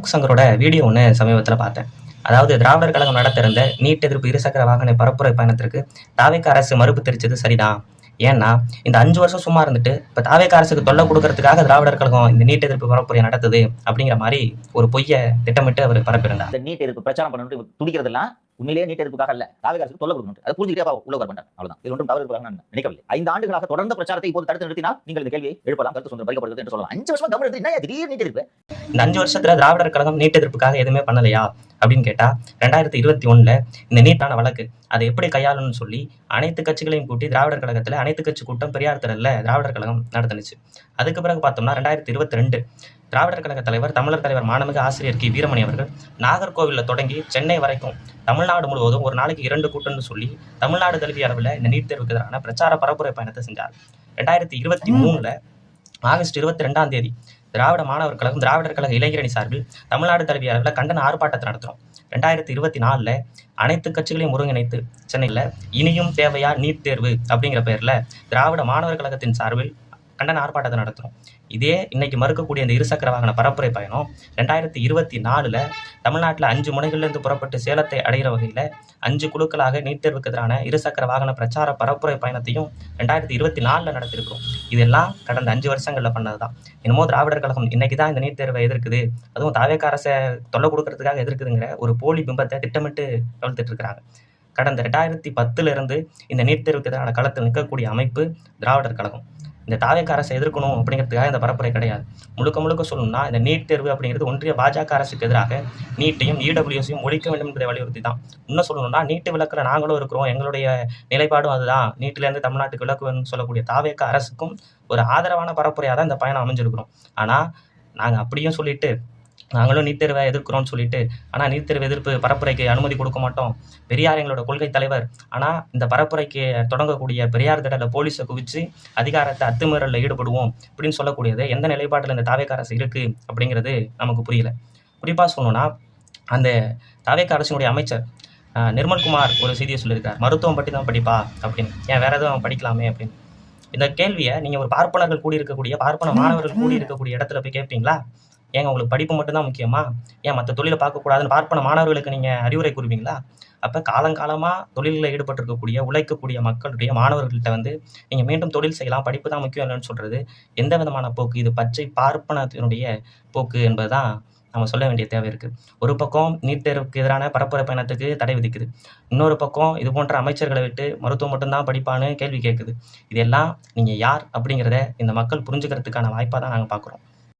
அலோக் சங்கரோட வீடியோ ஒன்று சமீபத்தில் பார்த்தேன். அதாவது திராவிடர் கழகம் நடத்திருந்த நீட் எதிர்ப்பு இருசக்கர வாகன பரப்புரை பயணத்திற்கு தாவேக்கா அரசு மறுப்பு தெரிவித்தது சரிதான். ஏன்னா இந்த 5 வருஷம் சும்மா இருந்துட்டு இப்போ தாவேக்கா அரசுக்கு தொல்லை கொடுக்கறதுக்காக திராவிடர் கழகம் இந்த நீட் எதிர்ப்பு பரப்புரை நடத்துது அப்படிங்கிற மாதிரி ஒரு பொய்யை திட்டமிட்டு அவர் பரப்பியிருந்தார். இந்த நீட் எதிர்ப்பு பிரச்சாரம் பண்ணிட்டு துடிக்கிறதெல்லாம் உண்மையிலேயே நீட் எதிர்ப்புக்காக அல்ல, தாவேக்கா அரசுக்கு தொல்லை கொடுக்கணும். அதை புரிஞ்சுக்கிட்டே உள்ள வரமாட்டார். அவ்வளவுதான். இது ஒன்றும் தவறு இருப்பதாக நான் நினைக்கவில்லை. 5 ஆண்டுகளாக தொடர்ந்த பிரச்சாரத்தை இப்போது தடுத்து நிறுத்தினால் நீங்கள் இந்த கேள்வியை எழுப்பலாம், கருத்து சுதந்திரம் பறிக்கப்படுகிறது என்று சொல்லலாம். 5 வருஷமா கவர்மெண்ட் என்ன திடீர் நீட் எதிர்ப்பு? இந்த 5 வருஷத்துல திராவிடர் கழகம் நீட் எதிர்ப்புக்காக எதுவுமே பண்ணலையா அப்படின்னு கேட்டா 2021 இந்த நீட்டான வழக்கு அதை எப்படி கையாளணும்னு சொல்லி அனைத்து கட்சிகளையும் கூட்டி திராவிடர் கழகத்துல அனைத்து கட்சி கூட்டம் பெரியார் திடல்ல திராவிடர் கழகம் நடத்துனுச்சு. அதுக்கு பிறகு பார்த்தோம்னா 2022 திராவிடர் கழக தலைவர் தமிழர் தலைவர் மாண்புமிகு ஆசிரியர் கி வீரமணி அவர்கள் நாகர்கோவிலில் தொடங்கி சென்னை வரைக்கும் தமிழ்நாடு முழுவதும் ஒரு நாளைக்கு 2 கூட்டம்னு சொல்லி தமிழ்நாடு தழுவிய அளவில் இந்த நீட் தேர்வுக்கு எதிரான பிரச்சார பரப்புரை பயணத்தை செஞ்சார். 2023 ஆகஸ்ட் 22ஆம் தேதி திராவிட மாணவர் கழகம் திராவிடர் கழக இளைஞரணி சார்பில் தமிழ்நாடு தழுவிய அளவில் கண்டன ஆர்ப்பாட்டத்தை நடத்துகிறோம். 2024 அனைத்து கட்சிகளையும் ஒருங்கிணைத்து சென்னையில் இனியும் தேவையா நீட் தேர்வு அப்படிங்கிற பெயரில் திராவிட மாணவர் கழகத்தின் சார்பில் கண்டன ஆர்ப்பாட்டத்தை நடத்துகிறோம். இதே இன்னைக்கு மறுக்கக்கூடிய இந்த இருசக்கர வாகன பரப்புரை பயணம் 2024 தமிழ்நாட்டில் 5 முனைகளிலிருந்து புறப்பட்டு சேலத்தை அடைகிற வகையில் 5 குழுக்களாக நீட் தேர்வுக்கு எதிரான இருசக்கர வாகன பிரச்சார பரப்புரை பயணத்தையும் 2024 நடத்திருக்கிறோம். இதெல்லாம் கடந்த 5 வருஷங்களில் பண்ணது தான். என்னமோ திராவிடர் கழகம் இன்னைக்கு தான் இந்த நீட் தேர்வை எதிர்க்குது, அதுவும் தாவேக்கா அரசை தொல்லை கொடுக்கறதுக்காக எதிர்க்குதுங்கிற ஒரு போலி பிம்பத்தை திட்டமிட்டு வளர்த்துட்டு இருக்கிறாங்க. கடந்த 2010 இந்த நீட் தேர்வுக்கு எதிரான களத்தில் நிற்கக்கூடிய அமைப்பு திராவிடர் கழகம். இந்த தாவேக்கா அரசை எதிர்க்கணும் அப்படிங்கிறதுக்காக இந்த பரப்புரை கிடையாது. முழுக்க சொல்லணும்னா இந்த நீட் தேர்வு அப்படிங்கிறது ஒன்றிய பாஜக அரசுக்கு எதிராக நீட்டையும் இடபிள்யூஎஸையும் ஒழிக்க வேண்டும் என்பதை வலியுறுத்தி தான். இன்னும் சொல்லணும்னா நீட்டு விளக்கில் நாங்களும் இருக்கிறோம், எங்களுடைய நிலைப்பாடும் அதுதான், நீட்டிலேருந்து தமிழ்நாட்டுக்கு விளக்கு வேணும்னு சொல்லக்கூடிய தாவேக்கா அரசுக்கும் ஒரு ஆதரவான பரப்புரையாக தான் இந்த பயணம் அமைஞ்சிருக்கிறோம். ஆனால் நாங்கள் அப்படியும் சொல்லிட்டு நாங்களும் நீட் தேர்வை எதிர்க்கிறோம்னு சொல்லிட்டு ஆனால் நீட் தேர்வு எதிர்ப்பு பரப்புரைக்கு அனுமதி கொடுக்க மாட்டோம், பெரியார் எங்களோட கொள்கை தலைவர், ஆனால் இந்த பரப்புரைக்கு தொடங்கக்கூடிய பெரியார் திடலில் போலீஸை குவிச்சு அதிகாரத்தை அத்துமீறலில் ஈடுபடுவோம் அப்படின்னு சொல்லக்கூடியது எந்த நிலைப்பாட்டில் இந்த தாவேக்கா அரசு இருக்குது அப்படிங்கிறது நமக்கு புரியல. குறிப்பாக சொல்லணும்னா அந்த தாவேக்கா அரசினுடைய அமைச்சர் நிர்மல்குமார் ஒரு செய்தியை சொல்லியிருக்கார், மருத்துவம் பற்றி தான் படிப்பா அப்படின்னு, ஏன் வேற எதுவும் படிக்கலாமே அப்படின்னு. இந்த கேள்வியை நீங்கள் ஒரு பார்ப்பனர்கள் கூடியிருக்கக்கூடிய பார்ப்பன மாணவர்கள் கூடியிருக்கக்கூடிய இடத்துல போய் கேட்பீங்களா? ஏங்க உங்களுக்கு படிப்பு மட்டும்தான் முக்கியமா, ஏன் மற்ற தொழிலை பார்க்கக்கூடாதுன்னு பார்ப்பன மாணவர்களுக்கு நீங்கள் அறிவுரை கூறுவீங்களா? அப்போ காலங்காலமாக தொழிலில் ஈடுபட்டிருக்கக்கூடிய உழைக்கக்கூடிய மக்களுடைய மாணவர்கள்ட்ட நீங்கள் மீண்டும் தொழில் செய்யலாம், படிப்பு தான் முக்கியம் இல்லைன்னு சொல்கிறது எந்த விதமான போக்கு? இது பச்சை பார்ப்பனத்தினுடைய போக்கு என்பது தான் நம்ம சொல்ல வேண்டிய தேவை இருக்குது. ஒரு பக்கம் நீட் தேர்வுக்கு எதிரான பரப்புரை பயணத்துக்கு தடை விதிக்குது, இன்னொரு பக்கம் இது போன்ற அமைச்சர்களை விட்டு மருத்துவம் மட்டும்தான் படிப்பான்னு கேள்வி கேட்குது. இதெல்லாம் நீங்கள் யார் அப்படிங்கிறத இந்த மக்கள் புரிஞ்சுக்கிறதுக்கான வாய்ப்பாக தான் நாங்கள் பார்க்குறோம்.